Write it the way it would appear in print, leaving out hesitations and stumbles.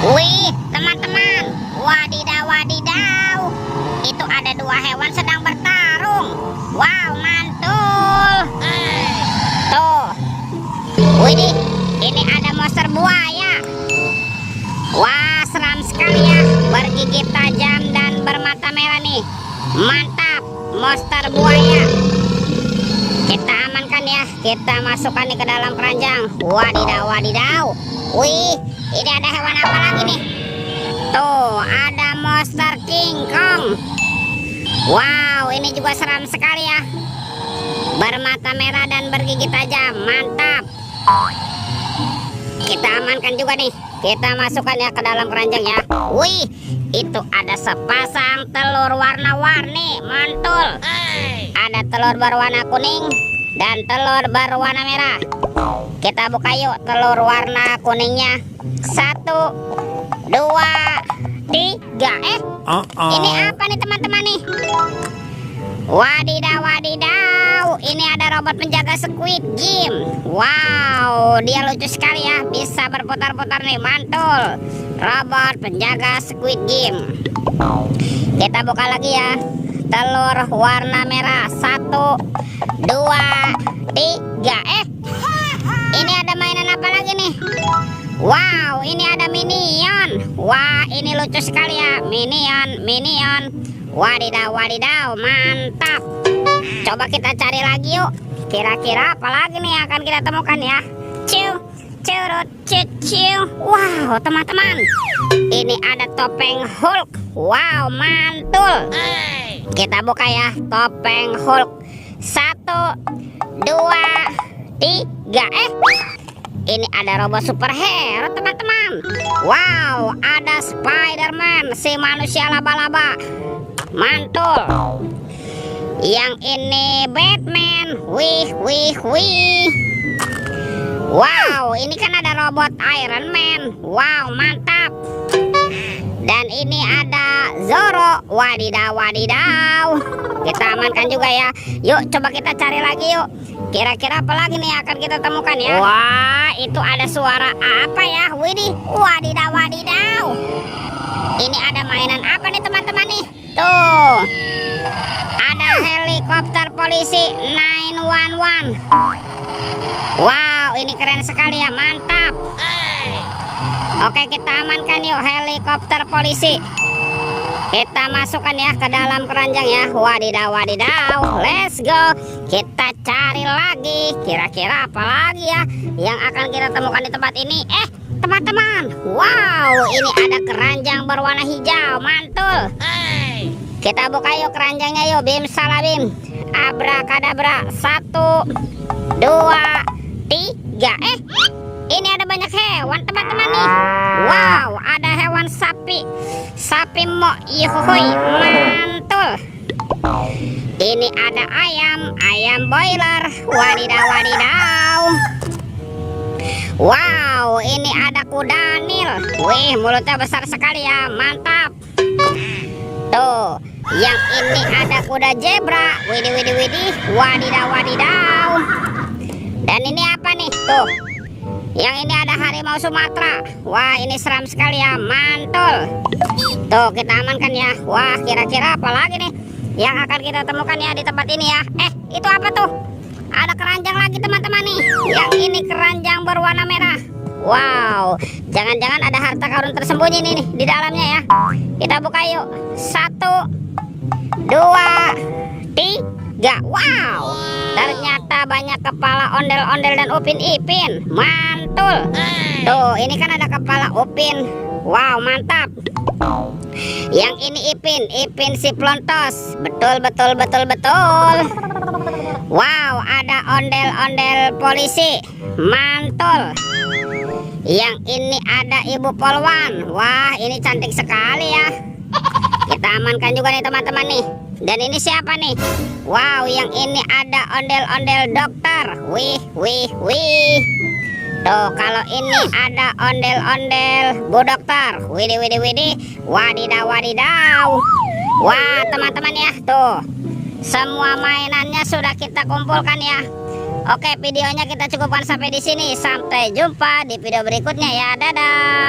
Wih, teman-teman, wadidaw, wadidaw. Itu ada dua hewan sedang bertarung. Wow, mantul. Tuh, widih, ini ada monster buaya. Wah, seram sekali ya, bergigit tajam dan bermata merah nih. Mantap, monster buaya. Kita amankan ya, kita masukkan nih ke dalam keranjang. Wadidaw, wadidaw. Wih, ini ada hewan apa lagi nih? Tuh, ada monster King Kong. Wow, ini juga seram sekali ya, bermata merah dan bergigit tajam. Mantap. Kita amankan juga nih, kita masukkan ya ke dalam keranjang ya. Wih, itu ada sepasang telur warna-warni. Mantul. Ada telur berwarna kuning dan telur berwarna merah. Kita buka yuk telur warna kuningnya. 1, 2, 3. Ini apa nih teman-teman nih? Wadidaw, wadidaw. Ini ada robot penjaga Squid Game. Wow, dia lucu sekali ya, bisa berputar-putar nih. Mantul, robot penjaga Squid Game. Kita buka lagi ya, telur warna merah. 1, 2, 3. Ini ada mainan apa lagi nih? Wow, ini ada Minion. Wah, ini lucu sekali ya, Minion, Minion. Wadidaw, wadidaw, mantap. Coba kita cari lagi yuk. Kira-kira apa lagi nih yang akan kita temukan ya? Ciu, curut, ciu. Wow, teman-teman, ini ada topeng Hulk. Wow, mantul. Kita buka ya, topeng Hulk. 1, 2, 3. Ini ada robot superhero teman-teman. Wow, ada Spider-Man, si manusia laba-laba. Mantul. Yang ini Batman. Wih. Wow, ini kan ada robot Iron Man. Wow, mantap. Dan ini ada Zoro. Wadidaw, wadidaw. Kita amankan juga ya. Yuk, coba kita cari lagi yuk. Kira-kira apa lagi nih akan kita temukan ya? Wah, itu ada suara apa ya? Widih, wadidaw, wadidaw. Ini ada mainan apa nih teman-teman nih? Tuh, ada helikopter polisi 911. Wow, ini keren sekali ya, mantap. Oke, kita amankan yuk helikopter polisi. Kita masukkan ya ke dalam keranjang ya. Wadidaw, wadidaw. Let's go. Kita cari lagi. Kira-kira apa lagi ya yang akan kita temukan di tempat ini? Teman-teman. Wow, ini ada keranjang berwarna hijau. Mantul. Kita buka yuk keranjangnya yuk. Bim salabim. Abrakadabra. 1, 2, 3. Ini ada banyak hewan teman-teman nih. Wow, ada hewan sapi. Sapi mo yuhui. Mantul. Ini ada ayam boiler. Wadidaw, wadidaw. Wow, ini ada kuda nil. Wih, mulutnya besar sekali ya, mantap. Tuh, yang ini ada kuda zebra. Widih. Wadidaw, wadidaw. Dan ini apa nih? Tuh, yang ini ada harimau Sumatera. Wah, ini seram sekali ya, mantul. Tuh, kita amankan ya. Wah, kira-kira apa lagi nih yang akan kita temukan ya di tempat ini ya? Itu apa tuh? Ada keranjang lagi teman-teman nih. Yang ini keranjang berwarna merah. Wow, jangan-jangan ada harta karun tersembunyi nih di dalamnya ya. Kita buka yuk. 1, 2, 3. Wow, ternyata banyak kepala ondel-ondel dan upin ipin. Mantul. Tuh, ini kan ada kepala upin. Wow, mantap. Yang ini ipin si plontos. Betul. Wow, ada ondel-ondel polisi. Mantul. Yang ini ada ibu polwan. Wah, ini cantik sekali ya. Kita amankan juga nih teman-teman nih. Dan ini siapa nih? Wow, yang ini ada ondel-ondel dokter. Wih. Tuh, kalau ini ada ondel-ondel bu dokter. Widih. Wadidaw, wadidaw. Wah, teman-teman ya, tuh. Semua mainannya sudah kita kumpulkan ya. Oke, videonya kita cukupkan sampai di sini. Sampai jumpa di video berikutnya ya. Dadah.